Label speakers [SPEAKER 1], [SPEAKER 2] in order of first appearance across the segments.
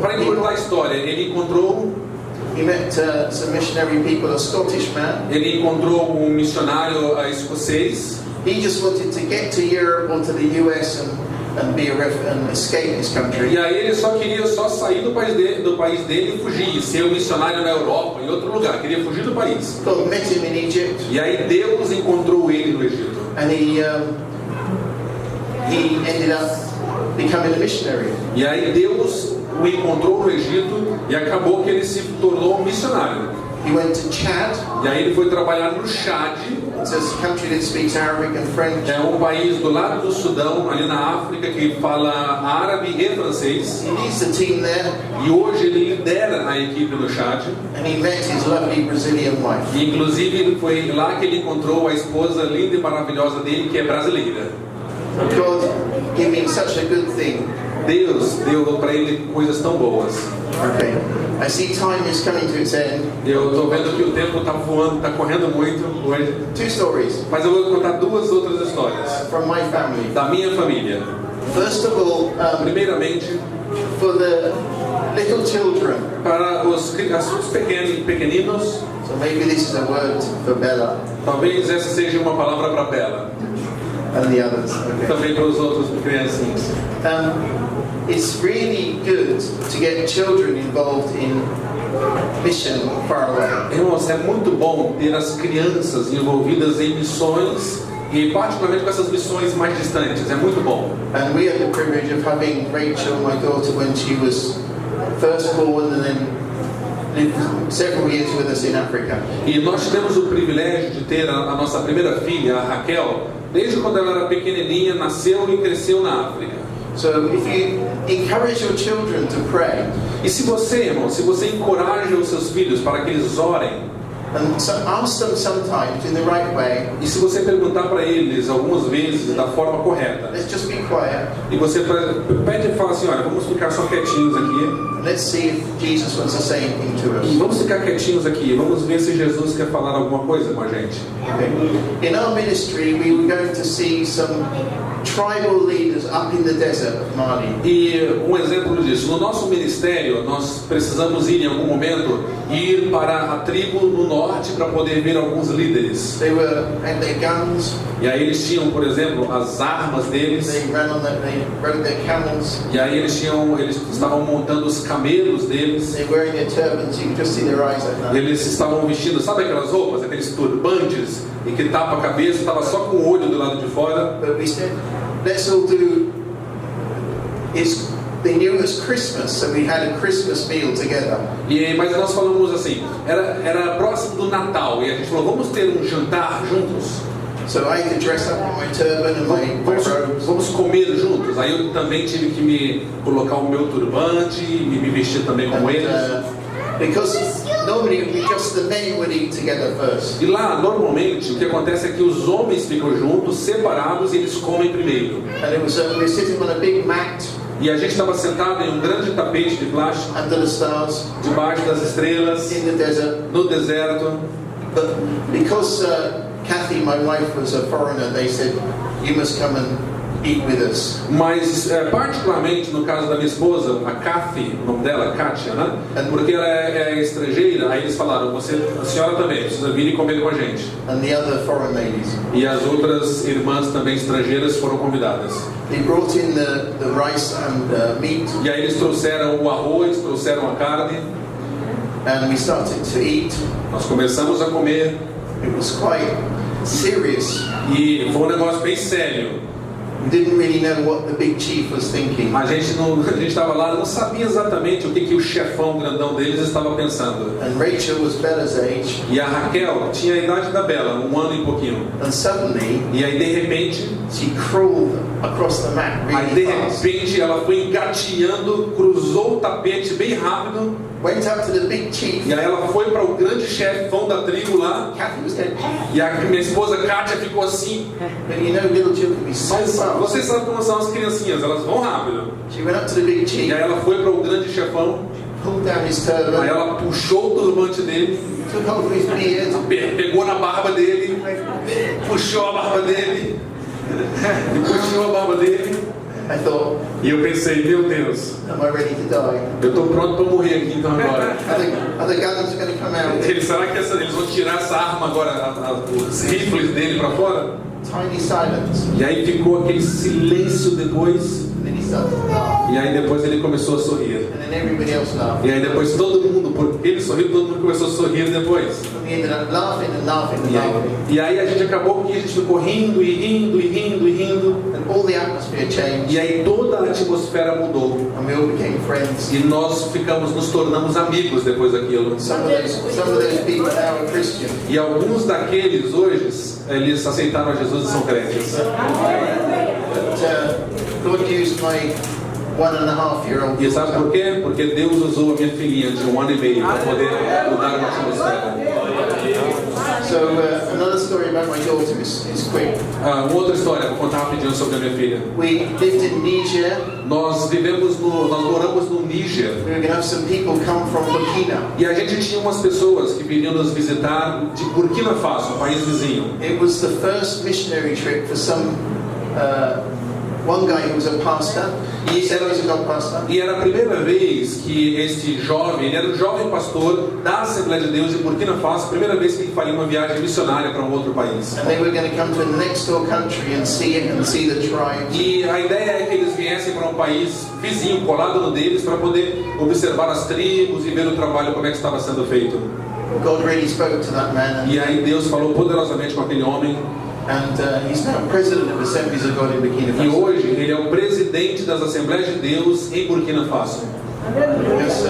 [SPEAKER 1] Para encurtar a história, ele encontrou
[SPEAKER 2] He met some missionary people, a Scottish man.
[SPEAKER 1] Ele encontrou um missionário escocês.
[SPEAKER 2] He just wanted to get to Europe or to the US and escape his country.
[SPEAKER 1] E aí ele só queria sair do país dele e fugir, ser um missionário na Europa, em outro lugar, queria fugir do país.
[SPEAKER 2] God met him in Egypt.
[SPEAKER 1] E aí Deus encontrou ele no Egito.
[SPEAKER 2] And he ended up becoming a missionary.
[SPEAKER 1] E aí Deus o encontrou no Egito e acabou que ele se tornou um missionário.
[SPEAKER 2] He went to Chad.
[SPEAKER 1] E aí ele foi trabalhar no Chad.
[SPEAKER 2] It's a country that speaks Arabic and French.
[SPEAKER 1] É um país do lado do Sudão, ali na África, que fala árabe e francês.
[SPEAKER 2] He leads the team there.
[SPEAKER 1] E hoje ele lidera a equipe no Chad.
[SPEAKER 2] And he met his lovely Brazilian wife.
[SPEAKER 1] E inclusive foi lá que ele encontrou a esposa linda e maravilhosa dele, que é brasileira.
[SPEAKER 2] God gave him such a good thing.
[SPEAKER 1] Deus deu para ele coisas tão boas.
[SPEAKER 2] Okay. I see time is coming to its end.
[SPEAKER 1] Eu estou vendo que o tempo está voando, está correndo muito hoje.
[SPEAKER 2] Two stories.
[SPEAKER 1] Mas eu vou contar duas outras histórias.
[SPEAKER 2] From my family.
[SPEAKER 1] Da minha família.
[SPEAKER 2] First of all,
[SPEAKER 1] primeiramente,
[SPEAKER 2] for the little children.
[SPEAKER 1] Para os pequeninos.
[SPEAKER 2] So maybe this is a word for Bella.
[SPEAKER 1] Talvez essa seja uma palavra para Bella.
[SPEAKER 2] And the others. Okay.
[SPEAKER 1] Também para os outros criancinhos.
[SPEAKER 2] It's really good to get children involved in mission far away.
[SPEAKER 1] Irmãos, é muito bom ter as crianças envolvidas em missões e particularmente com essas missões mais distantes. É muito bom.
[SPEAKER 2] And we had the privilege of having Rachel, my daughter, when she was first born, and then lived several years with us in Africa.
[SPEAKER 1] E nós tivemos o privilégio de ter a nossa primeira filha, a Raquel, desde quando ela era pequenininha, nasceu e cresceu na África.
[SPEAKER 2] So if you encourage your children to pray,
[SPEAKER 1] e se você, irmão, se você encoraja os seus filhos para que eles orem,
[SPEAKER 2] and so ask them sometimes in the right way,
[SPEAKER 1] e se você perguntar para eles algumas vezes da forma correta,
[SPEAKER 2] let's just be quiet,
[SPEAKER 1] e você pede e fala assim, olha, vamos ficar só quietinhos aqui,
[SPEAKER 2] let's see if Jesus wants to say anything to us.
[SPEAKER 1] E vamos ficar quietinhos aqui, vamos ver se Jesus quer falar alguma coisa com a gente.
[SPEAKER 2] Okay. In our ministry, we were going to see some tribal leaders up in the desert of Mali.
[SPEAKER 1] E um exemplo disso, no nosso ministério, nós precisamos ir em algum momento ir para a tribo no norte para poder ver alguns líderes.
[SPEAKER 2] They had their guns.
[SPEAKER 1] E aí eles tinham, por exemplo, as armas deles.
[SPEAKER 2] They rode their camels.
[SPEAKER 1] E aí eles estavam montando os camelos deles.
[SPEAKER 2] They were wearing their turbans. You could just see their eyes at night.
[SPEAKER 1] Eles estavam vestindo, sabe aquelas roupas, aqueles turbantes e que tapa a cabeça, estava só com o olho do lado de fora.
[SPEAKER 2] But we said, let's all do. They knew it was Christmas, so we had a Christmas meal together.
[SPEAKER 1] Mas nós falamos assim, era próximo do Natal e a gente falou, vamos ter um jantar juntos.
[SPEAKER 2] So I had to dress up in my turban and my robes.
[SPEAKER 1] Vamos comer juntos. Aí eu também tive que me colocar o meu turbante e me vestir também como eles.
[SPEAKER 2] Because normally just the men would eat together first.
[SPEAKER 1] E lá normalmente o que acontece é que os homens ficam juntos, separados, e eles comem primeiro.
[SPEAKER 2] And it was we were sitting on a big mat.
[SPEAKER 1] E a gente estava sentado em um grande tapete de plástico,
[SPEAKER 2] under the stars,
[SPEAKER 1] debaixo das estrelas,
[SPEAKER 2] in the desert.
[SPEAKER 1] No deserto.
[SPEAKER 2] But because Kathy, my wife, was a foreigner, they said, you must come and eat with us.
[SPEAKER 1] Mas particularmente no caso da minha esposa, a Kathy, o nome dela, Kátia, né? Porque ela é estrangeira, aí eles falaram, a senhora também precisa vir e comer com a gente.
[SPEAKER 2] And the other foreign ladies.
[SPEAKER 1] E as outras irmãs também estrangeiras foram convidadas.
[SPEAKER 2] They brought in the rice and meat.
[SPEAKER 1] E aí eles trouxeram o arroz, trouxeram a carne.
[SPEAKER 2] And we started to eat.
[SPEAKER 1] Nós começamos a comer.
[SPEAKER 2] It was quite serious.
[SPEAKER 1] E foi um negócio bem sério.
[SPEAKER 2] We didn't really know what the big chief was thinking.
[SPEAKER 1] A gente estava lá, não sabia exatamente o que o chefão grandão deles estava pensando.
[SPEAKER 2] And Rachel was Bella's age.
[SPEAKER 1] E a Raquel tinha a idade da Bella, 1 ano e pouquinho.
[SPEAKER 2] And suddenly,
[SPEAKER 1] e aí de repente,
[SPEAKER 2] she crawled across the mat really
[SPEAKER 1] aí de
[SPEAKER 2] fast.
[SPEAKER 1] repente ela foi engatinhando, cruzou o tapete bem rápido.
[SPEAKER 2] Went up to the big chief.
[SPEAKER 1] E aí ela foi para o grande chefão da tribo lá.
[SPEAKER 2] Kathy was dead.
[SPEAKER 1] E a minha esposa Kátia ficou assim.
[SPEAKER 2] But you know, little children be so fast.
[SPEAKER 1] Vocês sabem como são as criancinhas, elas vão rápido.
[SPEAKER 2] She went up to the big chief.
[SPEAKER 1] E aí ela foi para o grande chefão.
[SPEAKER 2] Pulled down his turban.
[SPEAKER 1] Aí ela puxou o turbante dele.
[SPEAKER 2] Took hold of his beard.
[SPEAKER 1] Pegou na barba dele. Puxou a barba dele. E puxou a barba dele.
[SPEAKER 2] I thought,
[SPEAKER 1] E eu pensei, meu Deus,
[SPEAKER 2] am I ready to die?
[SPEAKER 1] eu estou pronto para morrer aqui então agora.
[SPEAKER 2] Are the guns going to come out?
[SPEAKER 1] Será que eles vão tirar essa arma agora, os rifles dele para fora?
[SPEAKER 2] Tiny silence.
[SPEAKER 1] E aí ficou aquele silêncio depois.
[SPEAKER 2] And then he started to laugh.
[SPEAKER 1] E aí depois ele começou a sorrir.
[SPEAKER 2] And then everybody else laughed.
[SPEAKER 1] E aí depois todo mundo, porque ele sorriu, todo mundo começou a sorrir depois.
[SPEAKER 2] And we ended up laughing and laughing and laughing.
[SPEAKER 1] E aí a gente acabou que a gente ficou rindo e rindo e rindo e rindo.
[SPEAKER 2] And all the atmosphere changed.
[SPEAKER 1] E aí toda a atmosfera mudou.
[SPEAKER 2] And we all became friends.
[SPEAKER 1] E nós nos tornamos amigos depois daquilo.
[SPEAKER 2] Some of those people now are Christian.
[SPEAKER 1] E alguns daqueles hoje, eles aceitaram a Jesus e são crentes.
[SPEAKER 2] But God used my 1.5-year-old
[SPEAKER 1] E sabe
[SPEAKER 2] daughter.
[SPEAKER 1] por quê? Porque Deus usou a minha filhinha de 1 ano e meio para poder mudar uma atmosfera.
[SPEAKER 2] So another story about my daughter is quick.
[SPEAKER 1] Uma outra história, vou contar rapidinho sobre a minha filha.
[SPEAKER 2] We lived in Niger.
[SPEAKER 1] Nós moramos no Níger.
[SPEAKER 2] We were going to have some people come from Burkina.
[SPEAKER 1] E a gente tinha umas pessoas que viriam nos visitar de Burkina Faso, um país vizinho.
[SPEAKER 2] It was the first missionary trip for some one guy who was a pastor. He said he was a God pastor.
[SPEAKER 1] E era a primeira vez que este jovem, ele era um jovem pastor da Assembleia de Deus de Burkina Faso, primeira vez que ele faria uma viagem missionária para um outro país.
[SPEAKER 2] And they were going to come to the next door country and see it and see the tribes.
[SPEAKER 1] E a ideia é que eles viessem para um país vizinho, colado no deles, para poder observar as tribos e ver o trabalho, como é que estava sendo feito.
[SPEAKER 2] God really spoke to that man.
[SPEAKER 1] E aí Deus falou poderosamente com aquele homem.
[SPEAKER 2] And he's now president of Assemblies of God in Burkina
[SPEAKER 1] E
[SPEAKER 2] Faso.
[SPEAKER 1] hoje ele é o presidente das Assembleias de Deus em Burkina Faso.
[SPEAKER 2] There's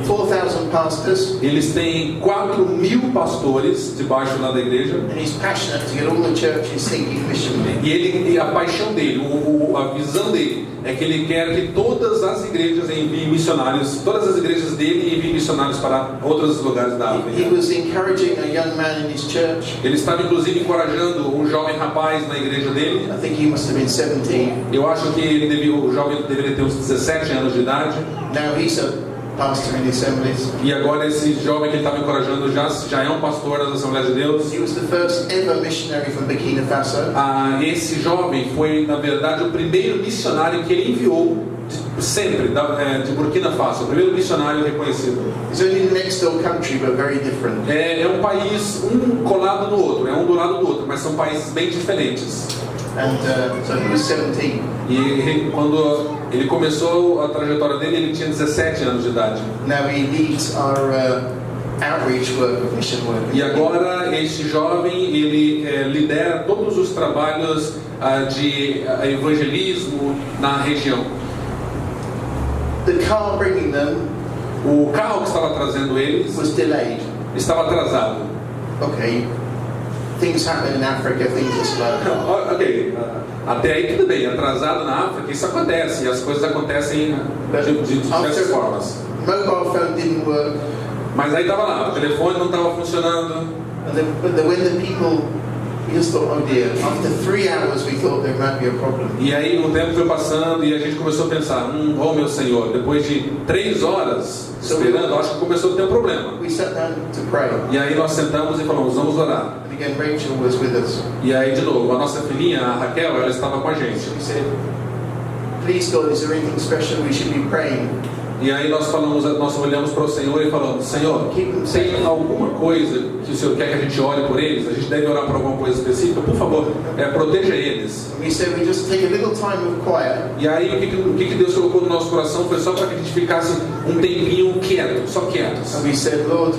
[SPEAKER 2] 4,000 pastors.
[SPEAKER 1] Eles têm 4.000 pastores debaixo lá da igreja.
[SPEAKER 2] And he's passionate to get all the churches thinking missionally.
[SPEAKER 1] E a paixão dele, a visão dele, é que ele quer que todas as igrejas enviem missionários, todas as igrejas dele enviem missionários para outros lugares da
[SPEAKER 2] He
[SPEAKER 1] África.
[SPEAKER 2] was encouraging a young man in his church.
[SPEAKER 1] Ele estava inclusive encorajando um jovem rapaz na igreja dele.
[SPEAKER 2] I think he must have been 17.
[SPEAKER 1] Eu acho que o jovem deveria ter uns 17 anos de idade.
[SPEAKER 2] Now he's a pastor in the Assemblies.
[SPEAKER 1] E agora esse jovem que ele estava encorajando já é um pastor das Assembleias de Deus.
[SPEAKER 2] He was the first ever missionary from Burkina Faso.
[SPEAKER 1] Esse jovem foi, na verdade, o primeiro missionário que ele enviou sempre de Burkina Faso, o primeiro missionário reconhecido.
[SPEAKER 2] It's only the next door country, but very different.
[SPEAKER 1] É um país um colado no outro, é um do lado do outro, mas são países bem diferentes.
[SPEAKER 2] And so he was 17.
[SPEAKER 1] E quando ele começou a trajetória dele, ele tinha 17 anos de idade.
[SPEAKER 2] Now he leads our outreach work, mission work.
[SPEAKER 1] E agora este jovem ele lidera todos os trabalhos de evangelismo na região.
[SPEAKER 2] The car bringing them
[SPEAKER 1] O carro que estava trazendo eles
[SPEAKER 2] was delayed.
[SPEAKER 1] estava atrasado.
[SPEAKER 2] Okay, things happen in Africa, things are slow.
[SPEAKER 1] Ok, até aí tudo bem, atrasado na África, isso acontece, e as coisas acontecem de diversas formas.
[SPEAKER 2] Mobile phone didn't work.
[SPEAKER 1] Mas aí estava lá, o telefone não estava funcionando.
[SPEAKER 2] And when the people, we just thought, oh dear, after 3 hours we thought there might be a problem.
[SPEAKER 1] E aí o tempo foi passando e a gente começou a pensar, oh meu Senhor, depois de 3 horas esperando, acho que começou a ter um problema.
[SPEAKER 2] We sat down to pray.
[SPEAKER 1] E aí nós sentamos e falamos, vamos orar.
[SPEAKER 2] And again, Rachel was with us.
[SPEAKER 1] E aí de novo, a nossa filhinha, a Raquel, ela estava com a gente.
[SPEAKER 2] We said, please God, is there anything special we should be praying?
[SPEAKER 1] E aí nós olhamos para o Senhor e falamos, Senhor, tem alguma coisa que o Senhor quer que a gente ore por eles? A gente deve orar por alguma coisa específica? Por favor, proteja eles.
[SPEAKER 2] And we said we just take a little time of quiet.
[SPEAKER 1] E aí o que Deus colocou no nosso coração foi só para que a gente ficasse um tempinho quieto, só quietos.
[SPEAKER 2] And we said, Lord,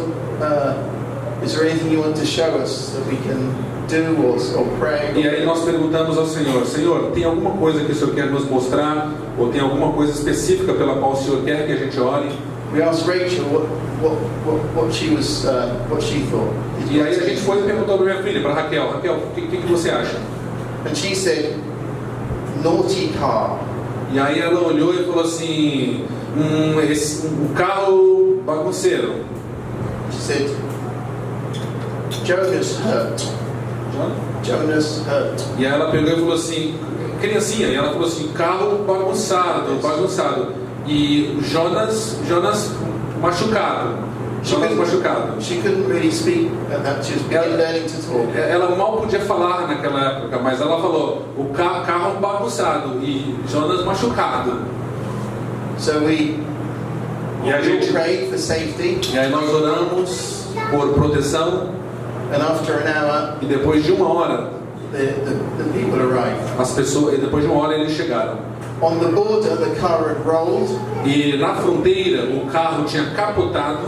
[SPEAKER 2] is there anything you want to show us that we can do or pray?
[SPEAKER 1] E aí nós perguntamos ao Senhor, Senhor, tem alguma coisa que o Senhor quer nos mostrar? Ou tem alguma coisa específica pela qual o Senhor quer que a gente ore?
[SPEAKER 2] We asked Rachel what she thought.
[SPEAKER 1] E aí a gente foi e perguntou para minha filha, para Raquel, o que você acha?
[SPEAKER 2] And she said, naughty car.
[SPEAKER 1] E aí ela olhou e falou assim, um carro bagunceiro.
[SPEAKER 2] She said, Jonas hurt.
[SPEAKER 1] E aí ela pegou e falou assim, criancinha, e ela falou assim, carro bagunçado. E Jonas machucado. Jonas machucado.
[SPEAKER 2] She couldn't really speak at that. She was learning to talk.
[SPEAKER 1] Ela mal podia falar naquela época, mas ela falou: o carro bagunçado e Jonas machucado.
[SPEAKER 2] So we
[SPEAKER 1] E a gente
[SPEAKER 2] prayed for safety,
[SPEAKER 1] E aí nós oramos por proteção.
[SPEAKER 2] and after an hour,
[SPEAKER 1] E depois de uma hora,
[SPEAKER 2] the people arrived.
[SPEAKER 1] as pessoas, e depois de uma hora eles chegaram.
[SPEAKER 2] On the border, the car had rolled.
[SPEAKER 1] E na fronteira o carro tinha capotado.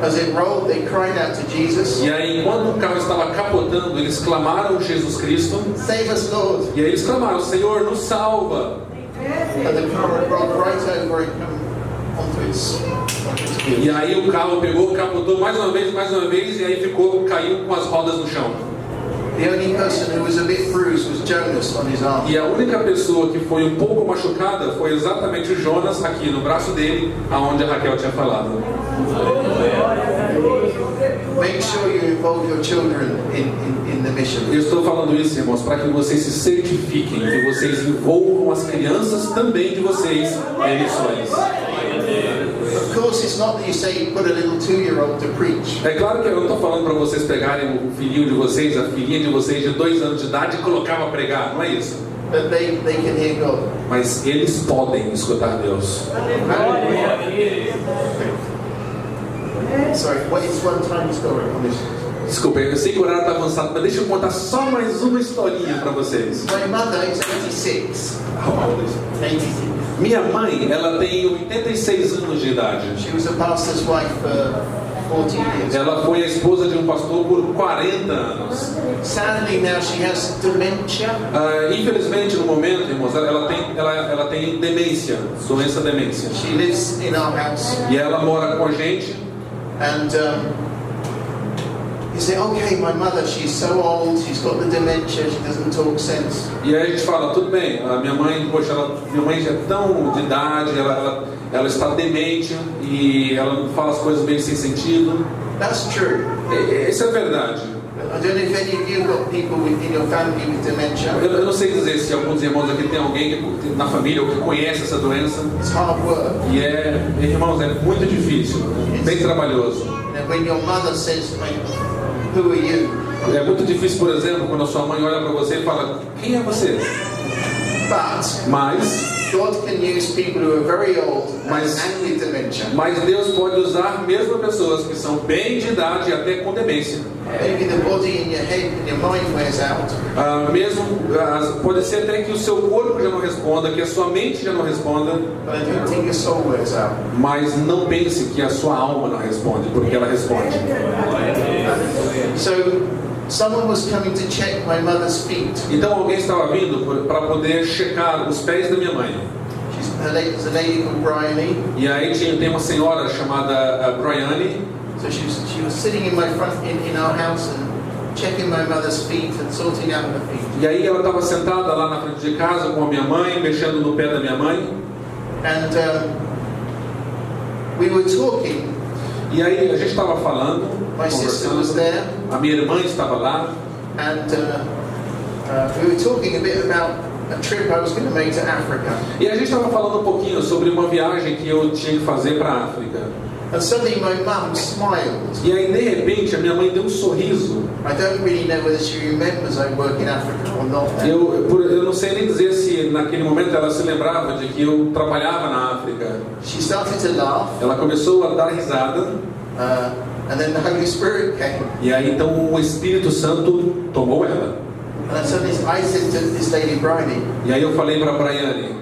[SPEAKER 2] As it rolled, they cried out to Jesus,
[SPEAKER 1] E aí, enquanto o carro estava capotando, eles clamaram Jesus Cristo.
[SPEAKER 2] "Save us, Lord!"
[SPEAKER 1] E aí eles clamaram: Senhor, nos salva.
[SPEAKER 2] And the car had rolled right over and come onto its
[SPEAKER 1] E
[SPEAKER 2] wheels.
[SPEAKER 1] aí o carro pegou, capotou mais uma vez, e aí caiu com as rodas no chão.
[SPEAKER 2] The only person who was a bit bruised was Jonas on his arm.
[SPEAKER 1] E a única pessoa que foi um pouco machucada foi exatamente o Jonas, aqui no braço dele, aonde a Raquel tinha falado.
[SPEAKER 2] Make sure you involve your children in the mission.
[SPEAKER 1] Eu estou falando isso, irmãos, para que vocês se certifiquem, que vocês envolvam as crianças também de vocês em missões.
[SPEAKER 2] Of course, it's not that you say you put a little 2-year-old to preach.
[SPEAKER 1] É claro que eu não estou falando para vocês pegarem o filhinho de vocês, a filhinha de vocês de 2 anos de idade e colocar para pregar, não é isso.
[SPEAKER 2] But they can hear God.
[SPEAKER 1] Mas eles podem escutar Deus.
[SPEAKER 2] Sorry, what is one tiny story on this?
[SPEAKER 1] Desculpa, eu sei que o horário está avançado, mas deixa eu contar só mais uma historinha para vocês.
[SPEAKER 2] My mother is 86. 86.
[SPEAKER 1] Minha mãe, ela tem 86 anos de idade.
[SPEAKER 2] She was a pastor's wife for 40 years.
[SPEAKER 1] Ela foi a esposa de um pastor por 40 anos.
[SPEAKER 2] Sadly, now she has dementia.
[SPEAKER 1] Infelizmente, no momento, irmãos, ela tem demência, doença demência.
[SPEAKER 2] She lives in our house.
[SPEAKER 1] E ela mora com a gente.
[SPEAKER 2] And you say, okay, my mother, she's so old, she's got the dementia, she doesn't talk sense.
[SPEAKER 1] E aí a gente fala, tudo bem, a minha mãe, poxa, minha mãe já é tão de idade, ela está demente e ela não fala as coisas meio sem sentido.
[SPEAKER 2] That's true.
[SPEAKER 1] Isso é verdade.
[SPEAKER 2] I don't know if any of you got people in your family with dementia.
[SPEAKER 1] Eu não sei dizer se alguns irmãos aqui tem alguém na família ou que conhece essa doença.
[SPEAKER 2] It's hard work.
[SPEAKER 1] E irmãos, é muito difícil, bem trabalhoso.
[SPEAKER 2] And when your mother says to me, who are you?
[SPEAKER 1] É muito difícil, por exemplo, quando a sua mãe olha para você e fala, quem é você? Mas
[SPEAKER 2] God can use people who are very old
[SPEAKER 1] Mas-
[SPEAKER 2] and with dementia.
[SPEAKER 1] Deus pode usar mesmo pessoas que são bem de idade e até com demência.
[SPEAKER 2] Maybe the body in your head and your mind wears out.
[SPEAKER 1] Pode ser até que o seu corpo já não responda, que a sua mente já não responda,
[SPEAKER 2] But I don't think your soul wears out.
[SPEAKER 1] mas não pense que a sua alma não responde, porque ela responde.
[SPEAKER 2] So someone was coming to check my mother's feet.
[SPEAKER 1] Então alguém estava vindo para poder checar os pés da minha mãe.
[SPEAKER 2] There's a lady called Bryony.
[SPEAKER 1] E aí tem uma senhora chamada Bryony.
[SPEAKER 2] So she was sitting in my front in our house and checking my mother's feet and sorting out her feet.
[SPEAKER 1] E aí ela estava sentada lá na frente de casa com a minha mãe, mexendo no pé da minha mãe.
[SPEAKER 2] And we were talking.
[SPEAKER 1] E aí a gente estava falando,
[SPEAKER 2] My sister was
[SPEAKER 1] conversando.
[SPEAKER 2] there,
[SPEAKER 1] A minha irmã estava lá.
[SPEAKER 2] and we were talking a bit about a trip I was going to make to Africa.
[SPEAKER 1] E a gente estava falando um pouquinho sobre uma viagem que eu tinha que fazer para a África.
[SPEAKER 2] And suddenly my mum smiled.
[SPEAKER 1] E aí de repente a minha mãe deu um sorriso.
[SPEAKER 2] I don't really know whether she remembers I work in Africa or not.
[SPEAKER 1] Eu não sei nem dizer se naquele momento ela se lembrava de que eu trabalhava na África.
[SPEAKER 2] She started to laugh,
[SPEAKER 1] Ela começou a dar risada.
[SPEAKER 2] and then the Holy Spirit came.
[SPEAKER 1] E aí então o Espírito Santo tomou ela.
[SPEAKER 2] And suddenly I said to this lady Bryony,
[SPEAKER 1] E aí eu falei para a Bryony,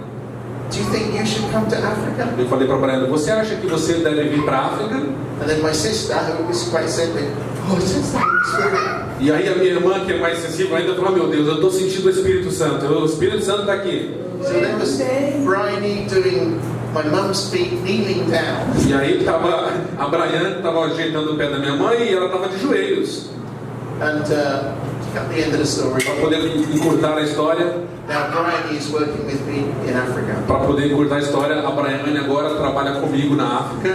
[SPEAKER 2] do you think you should come to Africa?
[SPEAKER 1] eu falei para a Bryony, você acha que você deve vir para a África?
[SPEAKER 2] And then my sister, who was quite sensitive, oh, it's just the Holy Spirit.
[SPEAKER 1] E aí a minha irmã, que é mais sensível ainda, falou, meu Deus, eu estou sentindo o Espírito Santo. O Espírito Santo está aqui.
[SPEAKER 2] So there was Bryony doing my mum's feet, kneeling down.
[SPEAKER 1] E aí a Bryony estava ajeitando o pé da minha mãe e ela estava de joelhos.
[SPEAKER 2] And at the end of the story,
[SPEAKER 1] Para poder encurtar a história,
[SPEAKER 2] now Bryony is working with me in Africa.
[SPEAKER 1] para poder encurtar a história, a Bryony agora trabalha comigo na África.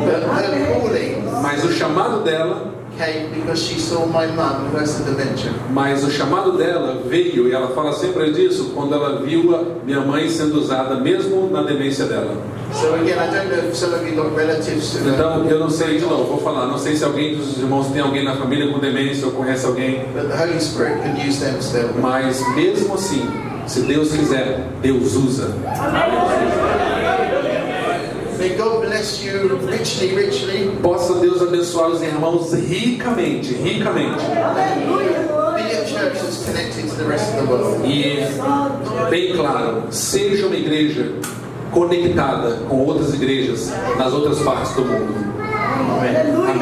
[SPEAKER 2] But her calling
[SPEAKER 1] Mas o chamado dela
[SPEAKER 2] came because she saw my mum who has the dementia.
[SPEAKER 1] Mas o chamado dela veio, e ela fala sempre disso, quando ela viu a minha mãe sendo usada mesmo na demência dela.
[SPEAKER 2] So again, I don't know if some of you got relatives to
[SPEAKER 1] Então, eu não sei, de novo, vou falar, não sei se alguém dos irmãos tem alguém na família com demência ou conhece alguém,
[SPEAKER 2] but the Holy Spirit can use them still.
[SPEAKER 1] mas mesmo assim, se Deus quiser, Deus usa.
[SPEAKER 2] May God bless you richly, richly.
[SPEAKER 1] Possa Deus abençoar os irmãos ricamente, ricamente.
[SPEAKER 2] Be a church that's connected to the rest of the world.
[SPEAKER 1] E, bem claro, seja uma igreja conectada com outras igrejas nas outras partes do mundo.
[SPEAKER 2] Amen.